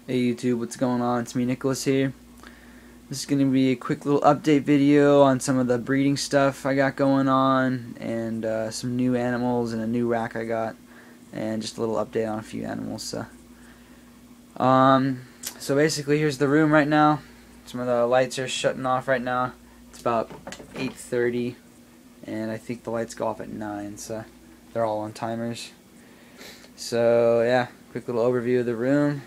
Hey YouTube, what's going on? It's me, Nicholas here. This is going to be a quick little update video on some of the breeding stuff I got going on, and some new animals and a new rack I got, and just a little update on a few animals. So basically, here's the room right now. Some of the lights are shutting off right now. It's about 8:30, and I think the lights go off at 9, so they're all on timers. So yeah, quick little overview of the room.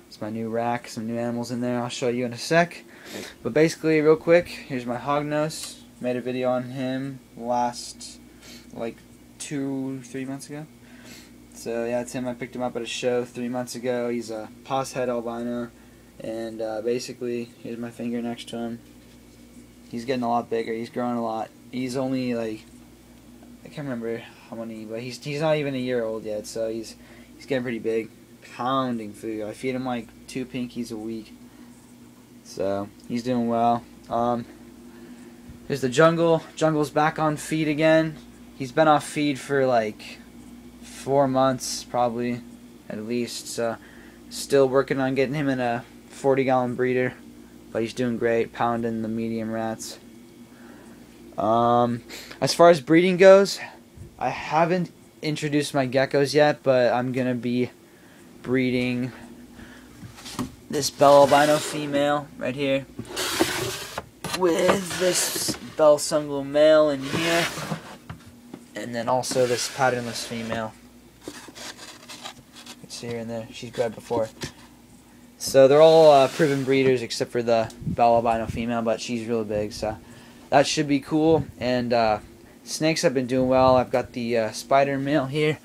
It's my new rack, some new animals in there. I'll show you in a sec. But basically, real quick, here's my hognose. Made a video on him last, like, 2-3 months ago. So yeah, it's him. I picked him up at a show 3 months ago. He's a pos head albino. And basically, here's my finger next to him. He's getting a lot bigger. He's growing a lot. He's only, like, I can't remember how many, but he's not even a year old yet. So he's getting pretty big. Pounding food. I feed him like 2 pinkies a week. So he's doing well. Here's the jungle. Jungle's back on feed again. He's been off feed for like 4 months probably, at least. So still working on getting him in a 40-gallon breeder, but he's doing great, pounding the medium rats. As far as breeding goes, I haven't introduced my geckos yet, but I'm gonna be breeding this bell albino female right here with this bell sungle male in here, and then also this patternless female. You can see her in there. She's bred before. So they're all proven breeders except for the bell albino female, but she's really big, so that should be cool. And snakes have been doing well. I've got the spider male here.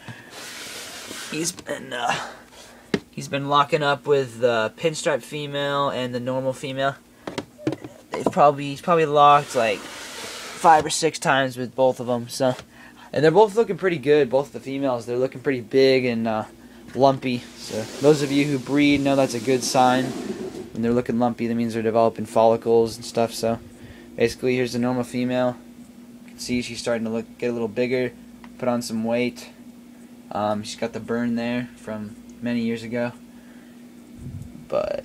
He's been locking up with the pinstripe female and the normal female. He's probably locked like 5 or 6 times with both of them. So, and they're both looking pretty good. Both the females, they're looking pretty big and lumpy. So those of you who breed know that's a good sign. When they're looking lumpy, that means they're developing follicles and stuff. So basically, here's the normal female. You can see she's starting to get a little bigger. Put on some weight. She's got the burn there from many years ago, but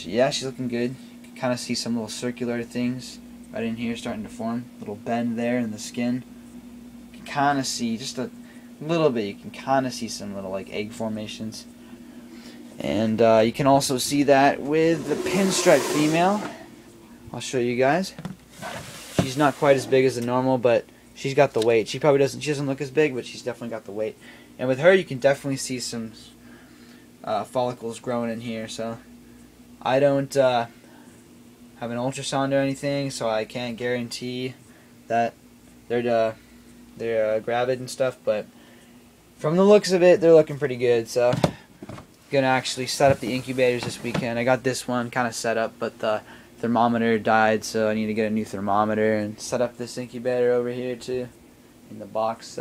yeah, she's looking good. You can kind of see some little circular things right in here starting to form, little bend there in the skin. You can kind of see just a little bit. You can kind of see some little like egg formations, and you can also see that with the pinstripe female. I'll show you guys. She's not quite as big as the normal, but she's got the weight. She doesn't look as big, but she's definitely got the weight. And with her, you can definitely see some follicles growing in here. So I don't have an ultrasound or anything, so I can't guarantee that they're gravid and stuff. But from the looks of it, they're looking pretty good. So I'm gonna actually set up the incubators this weekend. I got this one kind of set up, but the thermometer died, so I need to get a new thermometer and set up this incubator over here too in the box.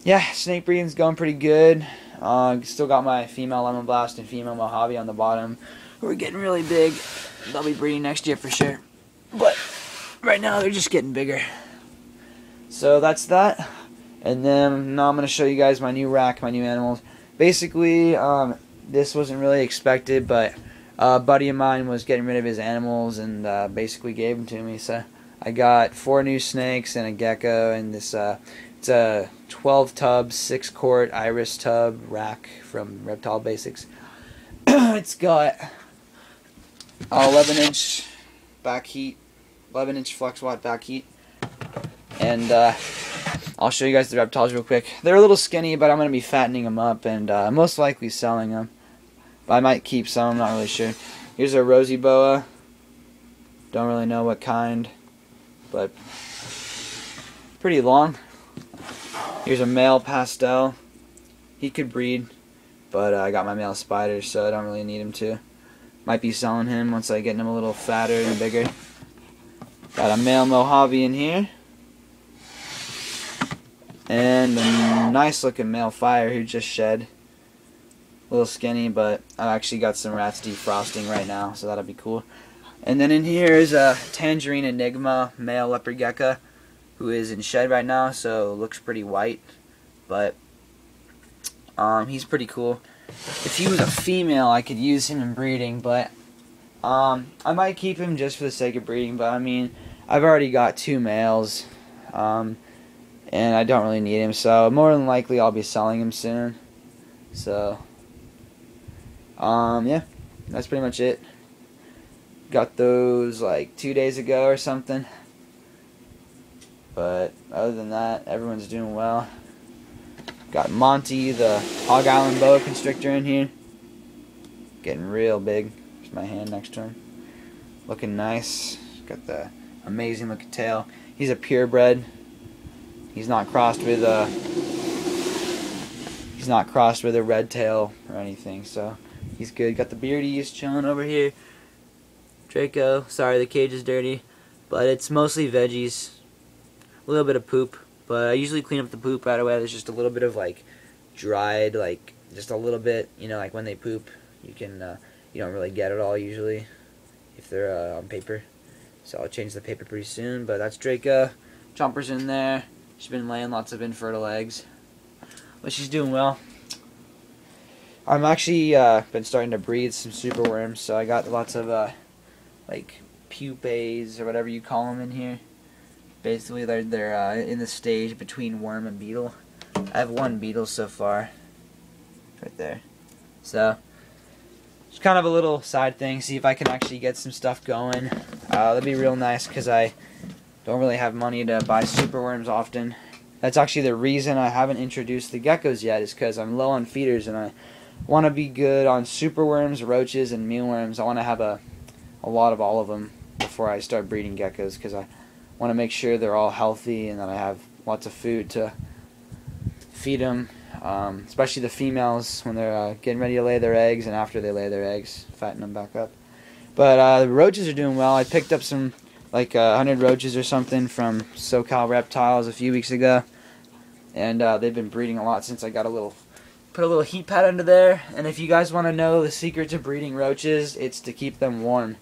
Yeah, snake breeding's going pretty good. Still got my female lemon blast and female Mojave on the bottom. We're getting really big. They'll be breeding next year for sure. But right now they're just getting bigger. So that's that. And then now I'm going to show you guys my new rack, my new animals. Basically, this wasn't really expected, but a buddy of mine was getting rid of his animals and basically gave them to me. So I got 4 new snakes and a gecko, and this it's a 12 tub, 6 quart iris tub rack from Reptile Basics. It's got 11-inch back heat, 11-inch flex watt back heat, and I'll show you guys the reptiles real quick. They're a little skinny, but I'm going to be fattening them up and most likely selling them. But I might keep some, I'm not really sure. Here's a rosy boa. Don't really know what kind, but pretty long. Here's a male pastel. He could breed, but I got my male spider, so I don't really need him to. Might be selling him once I get him a little fatter and bigger. Got a male Mojave in here. And a nice looking male fire who just shed. A little skinny, but I've actually got some rats defrosting right now, so that'll be cool. And then in here is a Tangerine Enigma male leopard gecko, who is in shed right now, so looks pretty white, but he's pretty cool. if he was a female, I could use him in breeding, but I might keep him just for the sake of breeding. But I mean, I've already got 2 males, and I don't really need him, so more than likely I'll be selling him soon. So, yeah, that's pretty much it. Got those like 2 days ago or something. But other than that, everyone's doing well. Got Monty, the Hog Island boa constrictor, in here. Getting real big. There's my hand next to him. Looking nice. Got the amazing looking tail. He's a purebred. He's not crossed with a red tail or anything, so he's good. Got the beardies chilling over here. Draco. Sorry, the cage is dirty, but it's mostly veggies. A little bit of poop, but I usually clean up the poop right away. There's just a little bit of like dried, like just a little bit, you know, like when they poop, you can you don't really get it all usually if they're on paper. So I'll change the paper pretty soon. But that's Draco. Chomper's in there. She's been laying lots of infertile eggs, but she's doing well. I'm actually been starting to breed some superworms, so I got lots of like pupae or whatever you call them in here. Basically, they're in the stage between worm and beetle. I have 1 beetle so far, right there. So it's kind of a little side thing. See if I can actually get some stuff going. That'd be real nice because I don't really have money to buy superworms often. That's actually the reason I haven't introduced the geckos yet, is because I'm low on feeders and I want to be good on superworms, roaches, and mealworms. I want to have a lot of all of them before I start breeding geckos, because I want to make sure they're all healthy and that I have lots of food to feed them, especially the females when they're getting ready to lay their eggs, and after they lay their eggs, fatten them back up. But the roaches are doing well. I picked up some like 100 roaches or something from SoCal Reptiles a few weeks ago, and they've been breeding a lot since I got put a little heat pad under there. And if you guys want to know the secret to breeding roaches, it's to keep them warm.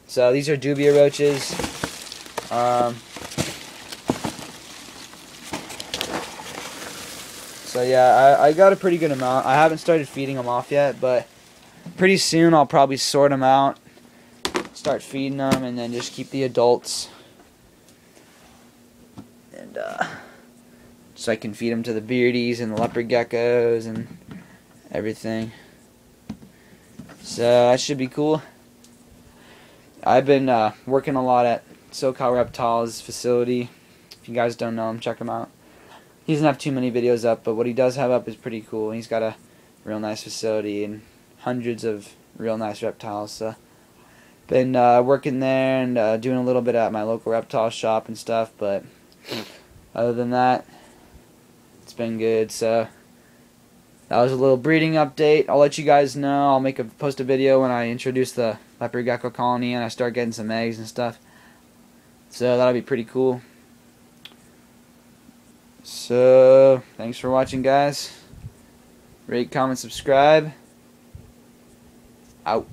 So these are dubia roaches. So yeah, I got a pretty good amount. I haven't started feeding them off yet, but pretty soon I'll probably sort them out, start feeding them, and then just keep the adults. And so I can feed them to the beardies and the leopard geckos and everything. So that should be cool. I've been working a lot at SoCal Reptiles facility. If you guys don't know him, check him out. He doesn't have too many videos up, but what he does have up is pretty cool. He's got a real nice facility and hundreds of real nice reptiles. So been working there and doing a little bit at my local reptile shop and stuff, but other than that, it's been good. So that was a little breeding update. I'll let you guys know. I'll post a video when I introduce the leopard gecko colony and I start getting some eggs and stuff. So that'll be pretty cool. So thanks for watching, guys. Rate, comment, subscribe. Out.